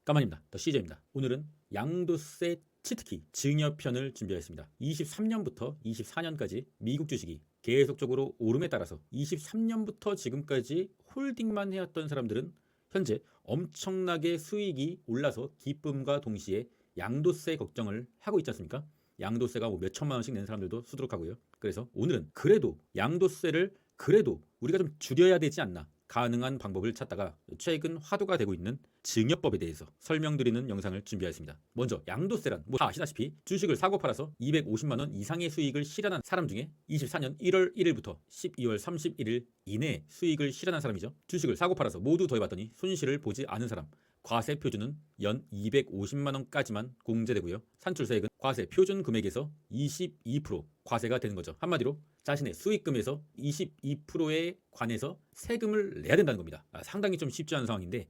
까만입니다. 더 CJ입니다. 오늘은 양도세 치트키 증여편을 준비했습니다. 23년부터 24년까지 미국 주식이 계속적으로 오름에 따라서 23년부터 지금까지 홀딩만 해왔던 사람들은 현재 엄청나게 수익이 올라서 기쁨과 동시에 양도세 걱정을 하고 있지 않습니까? 양도세가 뭐 몇천만 원씩 내는 사람들도 수두룩하고요. 그래서 오늘은 그래도 양도세를 그래도 우리가 좀 줄여야 되지 않나, 가능한 방법을 찾다가 최근 화두가 되고 있는 증여법에 대해서 설명드리는 영상을 준비하였습니다. 먼저 양도세란 다 아시다시피 주식을 사고 팔아서 250만 원 이상의 수익을 실현한 사람 중에 24년 1월 1일부터 12월 31일 이내 수익을 실현한 사람이죠. 주식을 사고 팔아서 모두 더해봤더니 손실을 보지 않은 사람, 과세 표준은 연 250만 원까지만 공제되고요. 산출세액은 과세 표준 금액에서 22% 과세가 되는 거죠. 한마디로 자신의 수익금에서 22%에 관해서 세금을 내야 된다는 겁니다. 상당히 좀 쉽지 않은 상황인데,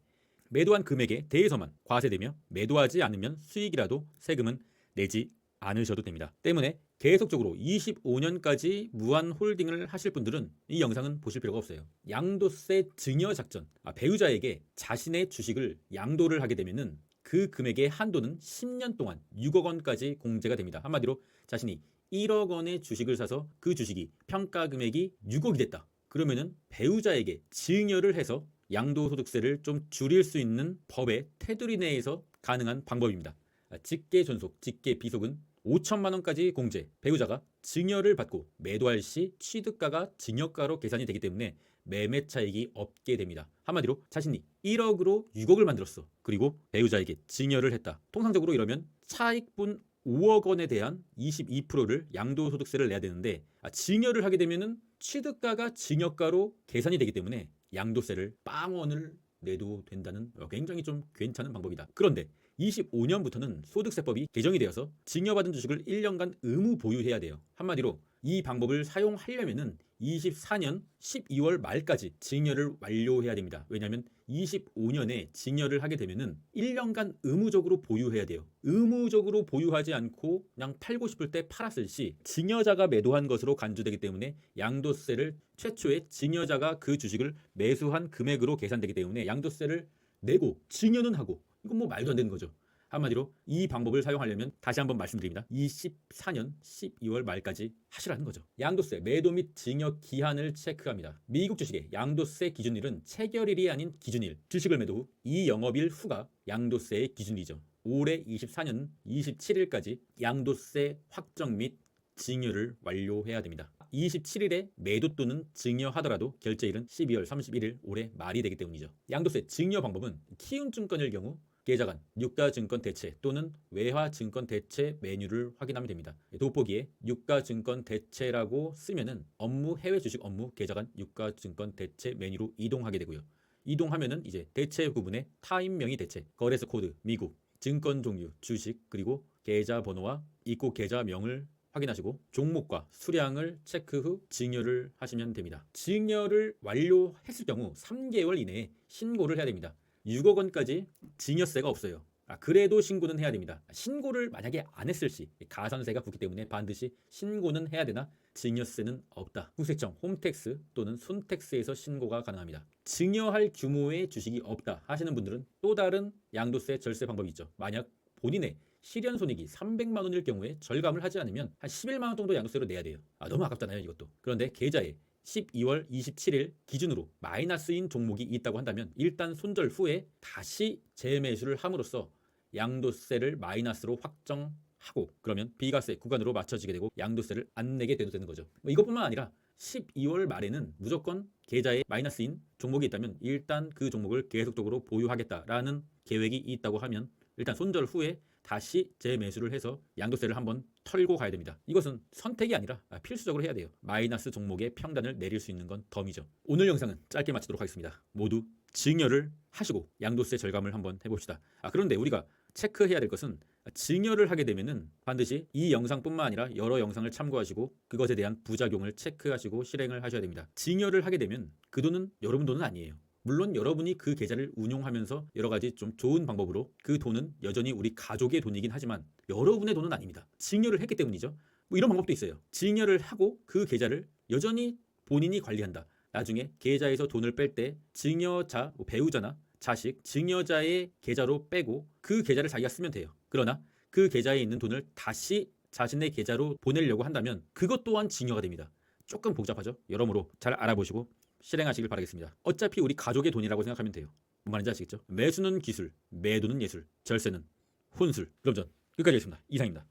매도한 금액에 대해서만 과세되며 매도하지 않으면 수익이라도 세금은 내지 않으셔도 됩니다. 때문에 계속적으로 25년까지 무한 홀딩을 하실 분들은 이 영상은 보실 필요가 없어요. 양도세 증여 작전, 배우자에게 자신의 주식을 양도를 하게 되면은 그 금액의 한도는 10년 동안 6억 원까지 공제가 됩니다. 한마디로 자신이 1억 원의 주식을 사서 그 주식이 평가 금액이 6억이 됐다. 그러면은 배우자에게 증여를 해서 양도소득세를 좀 줄일 수 있는 법의 테두리 내에서 가능한 방법입니다. 직계 존속, 직계 비속은 5천만 원까지 공제, 배우자가 증여를 받고 매도할 시 취득가가 증여가로 계산이 되기 때문에 매매 차익이 없게 됩니다. 한마디로 자신이 1억으로 6억을 만들었어. 그리고 배우자에게 증여를 했다. 통상적으로 이러면 차익분 5억 원에 대한 22%를 양도소득세를 내야 되는데, 증여를 하게 되면은 취득가가 증여가로 계산이 되기 때문에 양도세를 빵원을 내도 된다는 굉장히 좀 괜찮은 방법이다. 그런데 25년부터는 소득세법이 개정이 되어서 증여받은 주식을 1년간 의무 보유해야 돼요. 한마디로 이 방법을 사용하려면은 24년 12월 말까지 증여를 완료해야 됩니다. 왜냐하면 25년에 증여를 하게 되면은 1년간 의무적으로 보유해야 돼요. 의무적으로 보유하지 않고 그냥 팔고 싶을 때 팔았을 시 증여자가 매도한 것으로 간주되기 때문에 양도세를 최초에 증여자가 그 주식을 매수한 금액으로 계산되기 때문에 양도세를 내고 증여는 하고, 이건 뭐 말도 안 되는 거죠. 한마디로 이 방법을 사용하려면 다시 한번 말씀드립니다. 24년 12월 말까지 하시라는 거죠. 양도세 매도 및 증여 기한을 체크합니다. 미국 주식의 양도세 기준일은 체결일이 아닌 기준일, 주식을 매도 후 이 영업일 후가 양도세의 기준이죠. 올해 24년 27일까지 양도세 확정 및 증여를 완료해야 됩니다. 27일에 매도 또는 증여하더라도 결제일은 12월 31일 올해 말이 되기 때문이죠. 양도세 증여 방법은 키움증권일 경우 계좌간 유가증권대체 또는 외화증권대체 메뉴를 확인하면 됩니다. 돋보기에 유가증권대체라고 쓰면은 업무 해외 주식 업무 계좌간 유가증권대체 메뉴로 이동하게 되고요. 이동하면은 이제 대체 부분에 타임명의 대체, 거래소 코드, 미국, 증권 종류, 주식, 그리고 계좌 번호와 입고 계좌명을 확인하시고 종목과 수량을 체크 후 증여를 하시면 됩니다. 증여를 완료했을 경우 3개월 이내에 신고를 해야 됩니다. 6억 원까지 증여세가 없어요. 그래도 신고는 해야 됩니다. 신고를 만약에 안 했을 시 가산세가 붙기 때문에 반드시 신고는 해야 되나 증여세는 없다. 국세청, 홈택스 또는 손택스에서 신고가 가능합니다. 증여할 규모의 주식이 없다 하시는 분들은 또 다른 양도세 절세 방법이 있죠. 만약 본인의 실현손익이 300만 원일 경우에 절감을 하지 않으면 한 11만 원 정도 양도세로 내야 돼요. 너무 아깝잖아요, 이것도. 그런데 계좌에 12월 27일 기준으로 마이너스인 종목이 있다고 한다면 일단 손절 후에 다시 재매수를 함으로써 양도세를 마이너스로 확정하고, 그러면 비과세 구간으로 맞춰지게 되고 양도세를 안 내게 돼도 되는 거죠. 이것뿐만 아니라 12월 말에는 무조건 계좌에 마이너스인 종목이 있다면 일단 그 종목을 계속적으로 보유하겠다라는 계획이 있다고 하면 일단 손절 후에 다시 재매수를 해서 양도세를 한번 털고 가야 됩니다. 이것은 선택이 아니라 필수적으로 해야 돼요. 마이너스 종목의 평단을 내릴 수 있는 건 덤이죠. 오늘 영상은 짧게 마치도록 하겠습니다. 모두 증여를 하시고 양도세 절감을 한번 해봅시다. 그런데 우리가 체크해야 될 것은, 증여를 하게 되면은 반드시 이 영상뿐만 아니라 여러 영상을 참고하시고 그것에 대한 부작용을 체크하시고 실행을 하셔야 됩니다. 증여를 하게 되면 그 돈은 여러분 돈은 아니에요. 물론 여러분이 그 계좌를 운용하면서 여러 가지 좀 좋은 방법으로 그 돈은 여전히 우리 가족의 돈이긴 하지만 여러분의 돈은 아닙니다. 증여를 했기 때문이죠. 이런 방법도 있어요. 증여를 하고 그 계좌를 여전히 본인이 관리한다. 나중에 계좌에서 돈을 뺄 때 증여자, 배우자나 자식, 증여자의 계좌로 빼고 그 계좌를 자기가 쓰면 돼요. 그러나 그 계좌에 있는 돈을 다시 자신의 계좌로 보내려고 한다면 그것 또한 증여가 됩니다. 조금 복잡하죠? 여러모로 잘 알아보시고 실행하시길 바라겠습니다. 어차피 우리 가족의 돈이라고 생각하면 돼요. 뭔 말인지 아시겠죠? 매수는 기술, 매도는 예술, 절세는 혼술. 그럼 전 끝까지 하겠습니다. 이상입니다.